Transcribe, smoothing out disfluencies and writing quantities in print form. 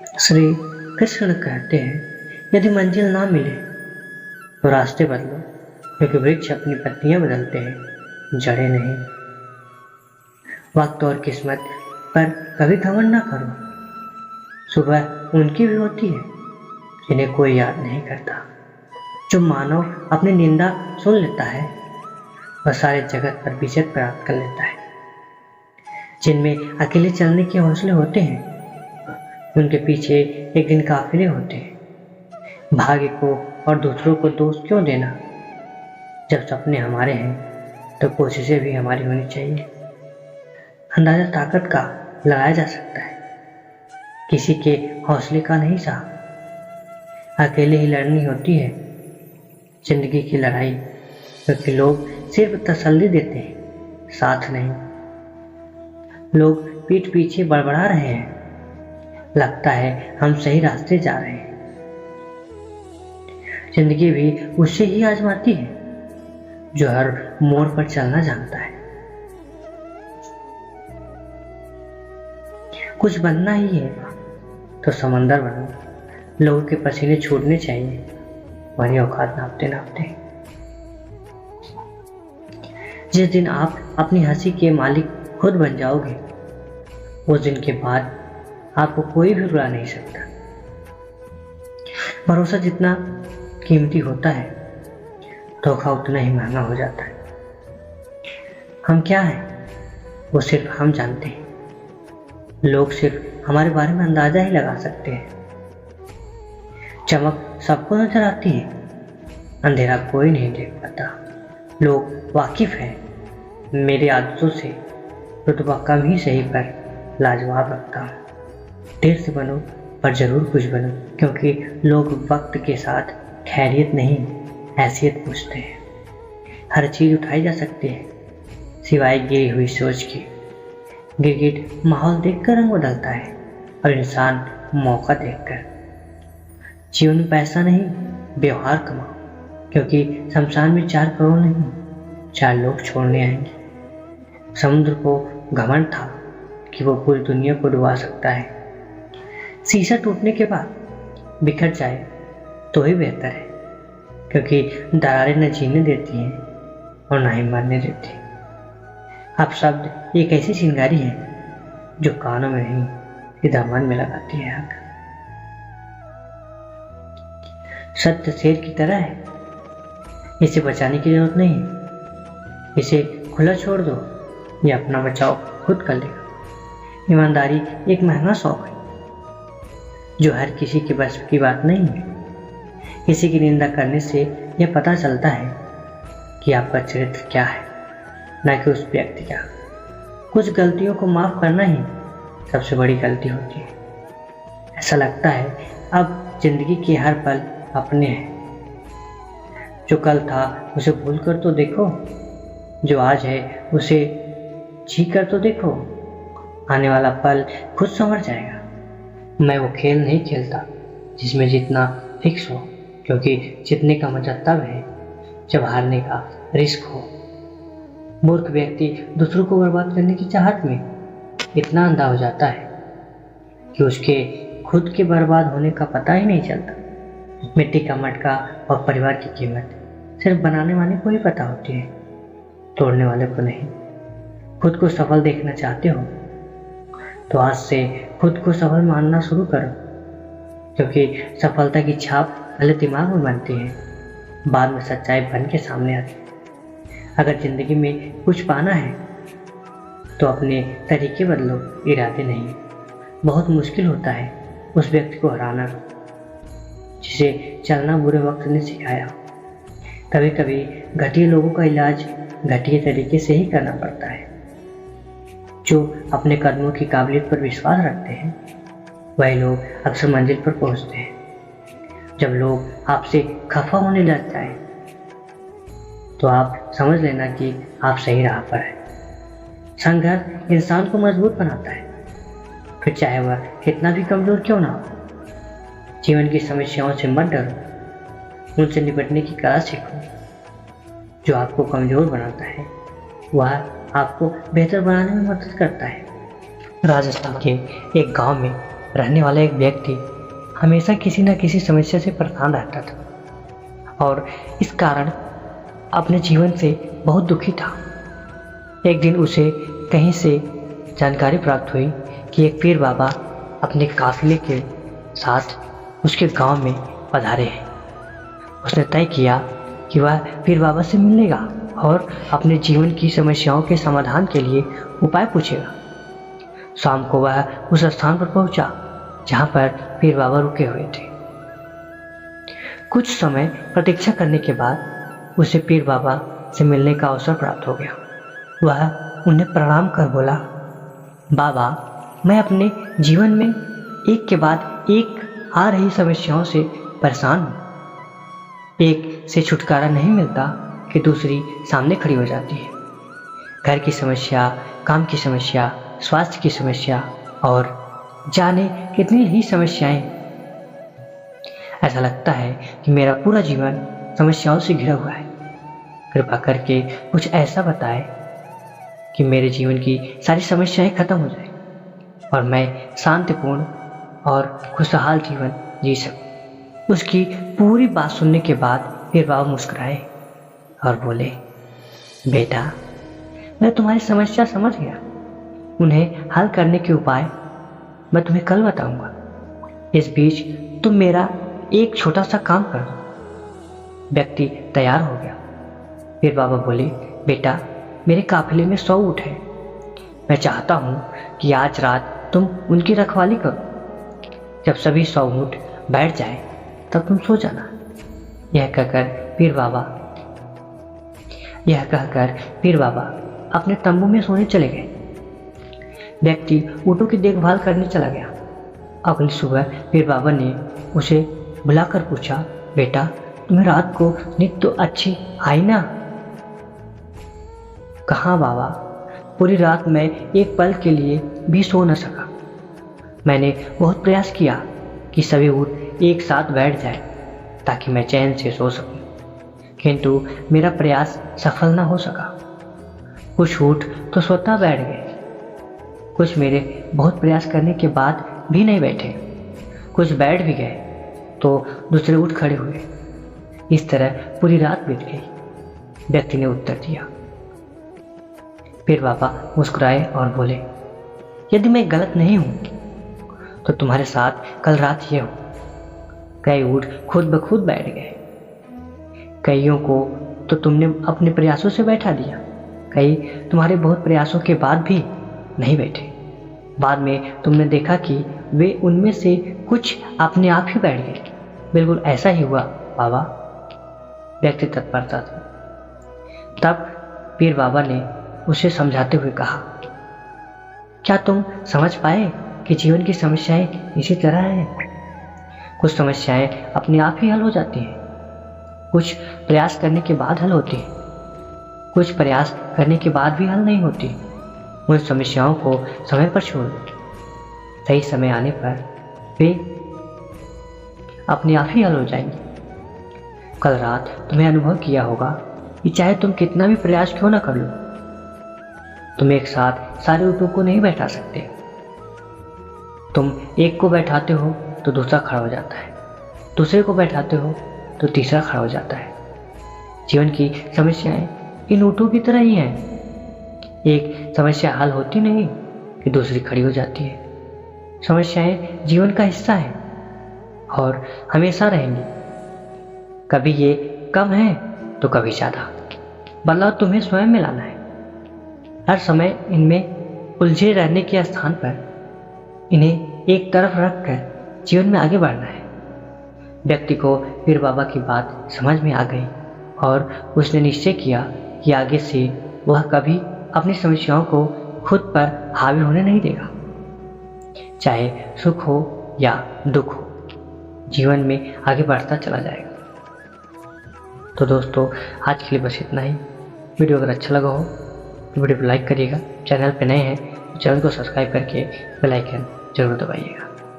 श्री कृष्ण कहते हैं, यदि मंजिल ना मिले तो रास्ते बदलो, क्योंकि वृक्ष अपनी पत्तियां बदलते हैं, जड़ें नहीं। वक्त और किस्मत पर कभी घमंड ना करो। सुबह उनकी भी होती है जिन्हें कोई याद नहीं करता। जो मानव अपनी निंदा सुन लेता है वह सारे जगत पर विजय प्राप्त कर लेता है। जिनमें अकेले चलने के हौसले होते हैं उनके पीछे एक दिन काफिले होते हैं। भाग्य को और दूसरों को दोष क्यों देना? जब सपने हमारे हैं तो कोशिशें भी हमारी होनी चाहिए। अंदाजा ताकत का लगाया जा सकता है, किसी के हौसले का नहीं साहब। अकेले ही लड़नी होती है जिंदगी की लड़ाई, क्योंकि लोग सिर्फ तसल्ली देते हैं, साथ नहीं। लोग पीठ पीछे बड़बड़ा रहे हैं, लगता है हम सही रास्ते जा रहे हैं। जिंदगी भी उससे ही आजमाती है जो हर मोड़ पर चलना जानता है। कुछ बनना ही है तो समंदर बनो। लोगों के पसीने छूटने चाहिए, वही औकात नापते नापते। जिस दिन आप अपनी हंसी के मालिक खुद बन जाओगे, उस दिन के बाद आपको कोई भी रुला नहीं सकता। भरोसा जितना कीमती होता है, धोखा उतना ही महंगा हो जाता है। हम क्या हैं वो सिर्फ हम जानते हैं। लोग सिर्फ हमारे बारे में अंदाजा ही लगा सकते हैं। चमक सबको नजर आती है, अंधेरा कोई नहीं देख पाता। लोग वाकिफ हैं मेरी आदतों से, रुतबा कम ही सही पर लाजवाब रखता हूँ। देर से बनो पर जरूर कुछ बनो, क्योंकि लोग वक्त के साथ खैरियत नहीं हैसियत पूछते हैं। हर चीज उठाई जा सकती है सिवाय गिरी हुई सोच के। गिरगिट माहौल देखकर रंग बदलता है और इंसान मौका देखकर। जीवन में पैसा नहीं, व्यवहार कमाओ, क्योंकि शमशान में 4 करोड़ नहीं, 4 लोग छोड़ने आएंगे। समुद्र को घमंड था कि वो पूरी दुनिया को डुबा सकता है। शीशा टूटने के बाद बिखर जाए तो ही बेहतर है, क्योंकि दरारें न जीने देती हैं और न ही मरने देती। आप शब्द एक ऐसी चिंगारी है जो कानों में नहीं सीधा मन में लगाती है आग। सत्य शेर की तरह है, इसे बचाने की जरूरत नहीं है। इसे खुला छोड़ दो, ये अपना बचाव खुद कर लेगा। ईमानदारी एक महंगा शौक है जो हर किसी के बस की बात नहीं है। किसी की निंदा करने से यह पता चलता है कि आपका चरित्र क्या है, न कि उस व्यक्ति का। कुछ गलतियों को माफ करना ही सबसे बड़ी गलती होती है। ऐसा लगता है अब जिंदगी के हर पल अपने हैं। जो कल था उसे भूल कर तो देखो, जो आज है उसे जी कर तो देखो। आने वाला पल खुद संवर जाएगा। मैं वो खेल नहीं खेलता जिसमें जीतना फिक्स हो, क्योंकि जीतने का मजा तब है जब हारने का रिस्क हो। मूर्ख व्यक्ति दूसरों को बर्बाद करने की चाहत में इतना अंधा हो जाता है कि उसके खुद के बर्बाद होने का पता ही नहीं चलता। मिट्टी का मटका और परिवार की कीमत सिर्फ बनाने वाले को ही पता होती है, तोड़ने वाले को नहीं। खुद को सफल देखना चाहते हो तो आज से खुद को सफल मानना शुरू करो, क्योंकि सफलता की छाप पहले दिमाग में बनती है, बाद में सच्चाई बन के सामने आती है। अगर जिंदगी में कुछ पाना है तो अपने तरीके बदलो, इरादे नहीं। बहुत मुश्किल होता है उस व्यक्ति को हराना जिसे चलना बुरे वक्त ने सिखाया हो। कभी कभी घटिया लोगों का इलाज घटिया तरीके से ही करना पड़ता है। जो अपने कदमों की काबिलियत पर विश्वास रखते हैं वही लोग अक्सर मंजिल पर पहुंचते हैं। जब लोग आपसे खफा होने लग जाए तो आप समझ लेना कि आप सही राह पर हैं। संघर्ष इंसान को मजबूत बनाता है, फिर चाहे वह कितना भी कमजोर क्यों ना हो। जीवन की समस्याओं से मत डरो, उनसे निपटने की कला सीखो। जो आपको कमजोर बनाता है वह आपको बेहतर बनाने में मदद करता है। राजस्थान के एक गांव में रहने वाला एक व्यक्ति हमेशा किसी न किसी समस्या से परेशान रहता था और इस कारण अपने जीवन से बहुत दुखी था। एक दिन उसे कहीं से जानकारी प्राप्त हुई कि एक पीर बाबा अपने काफिले के साथ उसके गांव में पधारे हैं। उसने तय किया कि वह पीर बाबा से मिलेगा और अपने जीवन की समस्याओं के समाधान के लिए उपाय पूछेगा। शाम को वह उस स्थान पर पहुंचा जहां पर पीर बाबा रुके हुए थे। कुछ समय प्रतीक्षा करने के बाद उसे पीर बाबा से मिलने का अवसर प्राप्त हो गया। वह उन्हें प्रणाम कर बोला, बाबा, मैं अपने जीवन में एक के बाद एक आ रही समस्याओं से परेशान हूँ। एक से छुटकारा नहीं मिलता कि दूसरी सामने खड़ी हो जाती है। घर की समस्या, काम की समस्या, स्वास्थ्य की समस्या और जाने कितनी ही समस्याएं। ऐसा लगता है कि मेरा पूरा जीवन समस्याओं से घिरा हुआ है। कृपा करके कुछ ऐसा बताएं कि मेरे जीवन की सारी समस्याएं खत्म हो जाए और मैं शांतिपूर्ण और खुशहाल जीवन जी सकूं। उसकी पूरी बात सुनने के बाद पीर बाबा मुस्कुराए और बोले, बेटा, मैं तुम्हारी समस्या समझ गया। उन्हें हल करने के उपाय मैं तुम्हें कल बताऊंगा। इस बीच तुम मेरा एक छोटा सा काम कर दो। व्यक्ति तैयार हो गया। पीर बाबा बोले, बेटा, मेरे काफिले में 100 ऊँट हैं। मैं चाहता हूँ कि आज रात तुम उनकी रखवाली करो। जब सभी 100 ऊँट बैठ जाए तब तुम सो जाना। यह कहकर पीर बाबा अपने तंबू में सोने चले गए। व्यक्ति ऊँटों की देखभाल करने चला गया। अगली सुबह पीर बाबा ने उसे बुलाकर पूछा, बेटा, तुम्हें रात को नींद तो अच्छी आई ना? कहाँ बाबा, पूरी रात मैं एक पल के लिए भी सो न सका। मैंने बहुत प्रयास किया कि सभी ऊँट एक साथ बैठ जाए ताकि मैं चैन से सो सकूं, किंतु मेरा प्रयास सफल न हो सका। कुछ ऊँट तो स्वतः बैठ गए, कुछ मेरे बहुत प्रयास करने के बाद भी नहीं बैठे, कुछ बैठ भी गए तो दूसरे ऊँट खड़े हुए। इस तरह पूरी रात बीत गई। व्यक्ति ने उत्तर दिया। पीर बाबा मुस्कुराए और बोले, यदि मैं गलत नहीं हूँ तो तुम्हारे साथ कल रात ये हो। कई ऊँट खुद ब खुद बैठ गए। कईयों को तो तुमने अपने प्रयासों से बैठा दिया, कई तुम्हारे बहुत प्रयासों के बाद भी नहीं बैठे। बाद में तुमने देखा कि वे उनमें से कुछ अपने आप ही बैठ गए। बिल्कुल ऐसा ही हुआ बाबा। व्यक्ति तत्परता था। तब पीर बाबा ने उसे समझाते हुए कहा, क्या तुम समझ पाए कि जीवन की समस्याएं इसी तरह हैं? कुछ समस्याएं अपने आप ही हल हो जाती हैं, कुछ प्रयास करने के बाद हल होती हैं, कुछ प्रयास करने के बाद भी हल नहीं होती। उन समस्याओं को समय पर छोड़ दो। सही समय आने पर वे अपने आप ही हल हो जाएंगे। कल रात तुम्हें अनुभव किया होगा कि चाहे तुम कितना भी प्रयास क्यों ना कर लो, तुम एक साथ सारे ऊँटों को नहीं बैठा सकते। तुम एक को बैठाते हो तो दूसरा खड़ा हो जाता है, दूसरे को बैठाते हो तो तीसरा खड़ा हो जाता है। जीवन की समस्याएं इन ऊँटों की तरह ही हैं। एक समस्या हल होती नहीं कि दूसरी खड़ी हो जाती है। समस्याएं जीवन का हिस्सा है और हमेशा रहेंगी। कभी ये कम है तो कभी ज़्यादा। बदलाव तुम्हें स्वयं में लाना है। हर समय इनमें उलझे रहने के स्थान पर इन्हें एक तरफ रखकर जीवन में आगे बढ़ना है। व्यक्ति को पीर बाबा की बात समझ में आ गई और उसने निश्चय किया कि आगे से वह कभी अपनी समस्याओं को खुद पर हावी होने नहीं देगा। चाहे सुख हो या दुख हो, जीवन में आगे बढ़ता चला जाएगा। तो दोस्तों, आज के लिए बस इतना ही। वीडियो अगर अच्छा लगा हो तो वीडियो को लाइक करिएगा। चैनल पे नए हैं तो चैनल को सब्सक्राइब करके बेल आइकन जरूर दबाइएगा।